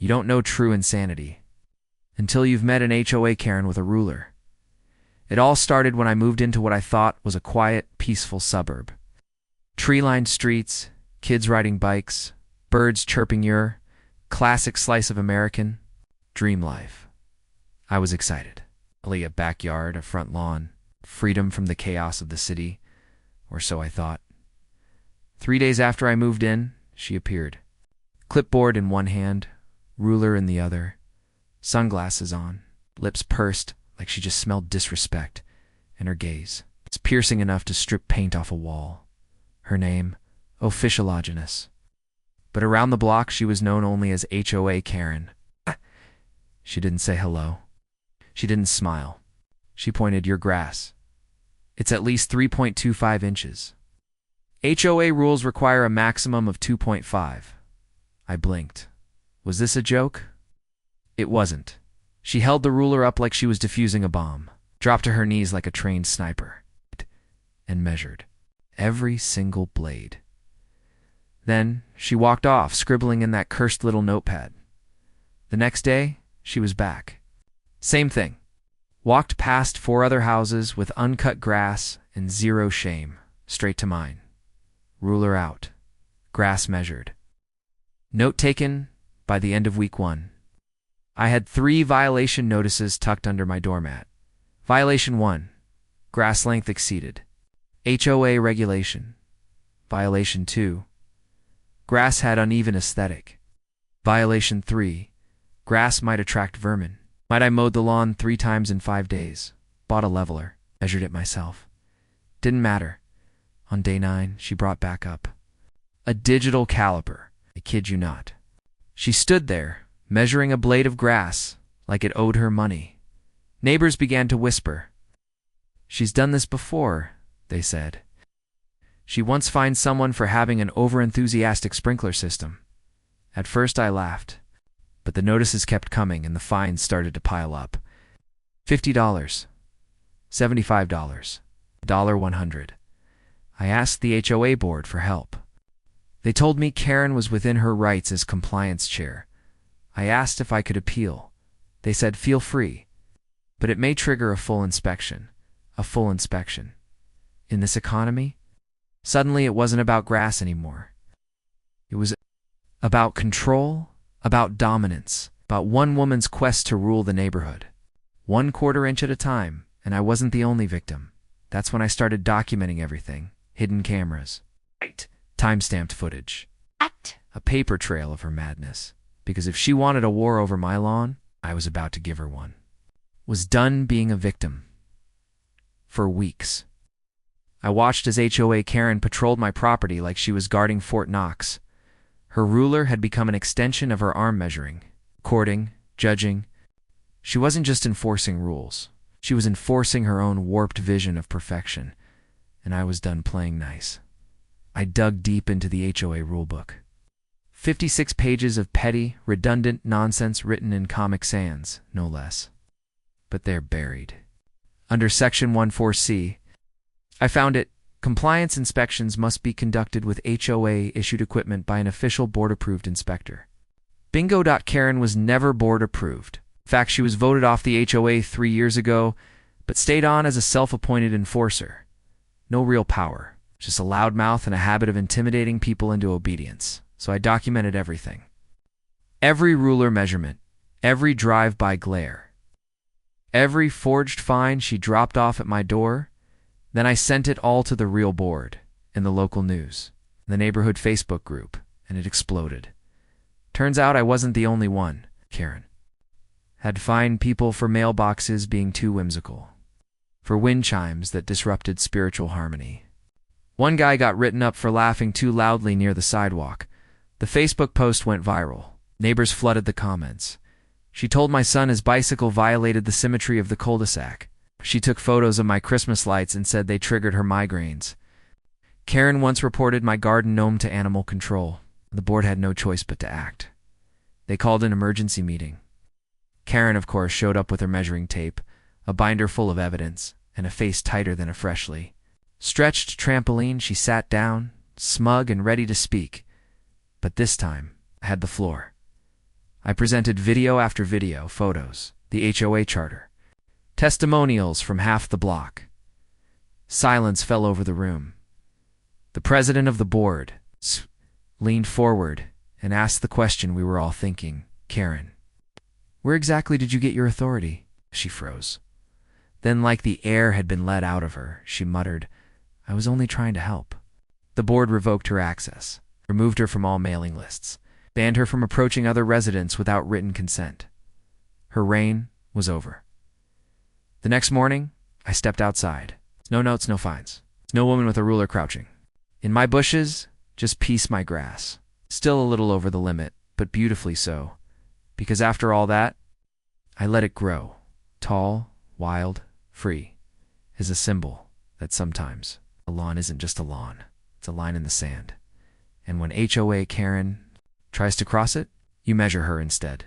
You don't know true insanity until you've met an HOA Karen with a ruler. It all started when I moved into what I thought was a quiet, peaceful suburb. Tree-lined streets, kids riding bikes, birds chirping your classic slice of American dream life. I was excited. A backyard, a front lawn, freedom from the chaos of the city, or so I thought. 3 days after I moved in, she appeared. Clipboard in one hand, ruler in the other, sunglasses on, lips pursed like she just smelled disrespect, and her gaze. It's piercing enough to strip paint off a wall. Her name, officialogenous. But around the block she was known only as HOA Karen. She didn't say hello. She didn't smile. She pointed, "Your grass. It's at least 3.25 inches. HOA rules require a maximum of 2.5. I blinked. Was this a joke? It wasn't. She held the ruler up like she was defusing a bomb, dropped to her knees like a trained sniper, and measured every single blade. Then she walked off, scribbling in that cursed little notepad. The next day, she was back. Same thing. Walked past 4 other houses with uncut grass and zero shame, straight to mine. Ruler out. Grass measured. Note taken by the end of week 1. I had 3 violation notices tucked under my doormat. Violation 1. Grass length exceeded. HOA regulation. Violation 2. Grass had uneven aesthetic. Violation 3. Grass might attract vermin. Might I mowed the lawn 3 times in 5 days. Bought a leveler. Measured it myself. Didn't matter. On day 9, she brought back up a digital caliper. I kid you not. She stood there, measuring a blade of grass like it owed her money. Neighbors began to whisper. "She's done this before," they said. "She once fined someone for having an over-enthusiastic sprinkler system." At first I laughed, but the notices kept coming and the fines started to pile up. $50, $75, $100. I asked the HOA board for help. They told me Karen was within her rights as compliance chair. I asked if I could appeal. They said, "Feel free, but it may trigger a full inspection." A full inspection. In this economy, suddenly it wasn't about grass anymore. It was about control, about dominance, about one woman's quest to rule the neighborhood. 1/4 inch at a time, and I wasn't the only victim. That's when I started documenting everything. Hidden cameras. Time-stamped footage. A paper trail of her madness. Because if she wanted a war over my lawn, I was about to give her one. Was done being a victim. For weeks. I watched as HOA Karen patrolled my property like she was guarding Fort Knox. Her ruler had become an extension of her arm measuring, courting, judging. She wasn't just enforcing rules. She was enforcing her own warped vision of perfection. And I was done playing nice. I dug deep into the HOA rulebook. 56 pages of petty, redundant nonsense written in Comic Sans, no less. But they're buried. Under Section 14C, I found it, compliance inspections must be conducted with HOA-issued equipment by an official board-approved inspector. Bingo. Karen was never board-approved. In fact, she was voted off the HOA 3 years ago, but stayed on as a self-appointed enforcer. No real power, just a loudmouth and a habit of intimidating people into obedience. So I documented everything. Every ruler measurement, every drive-by glare, every forged fine she dropped off at my door. Then I sent it all to the real board, in the local news, the neighborhood Facebook group, and it exploded. Turns out I wasn't the only one. Karen had fined people for mailboxes being too whimsical, for wind chimes that disrupted spiritual harmony. One guy got written up for laughing too loudly near the sidewalk. The Facebook post went viral. Neighbors flooded the comments. She told my son his bicycle violated the symmetry of the cul-de-sac. She took photos of my Christmas lights and said they triggered her migraines. Karen once reported my garden gnome to animal control. The board had no choice but to act. They called an emergency meeting. Karen, of course, showed up with her measuring tape, a binder full of evidence, and a face tighter than a Freshly stretched trampoline. She sat down, smug and ready to speak. But this time, I had the floor. I presented video after video, photos, the HOA charter, testimonials from half the block. Silence fell over the room. The president of the board leaned forward and asked the question we were all thinking. Karen, where exactly did you get your authority? She froze. Then, like the air had been let out of her, she muttered, I was only trying to help. The board revoked her access, removed her from all mailing lists, banned her from approaching other residents without written consent. Her reign was over. The next morning, I stepped outside. No notes, no fines. No woman with a ruler crouching. In my bushes, just piece my grass. Still a little over the limit, but beautifully so. Because after all that, I let it grow. Tall, wild, free. Is a symbol that sometimes a lawn isn't just a lawn. It's a line in the sand. And when HOA Karen tries to cross it, you measure her instead.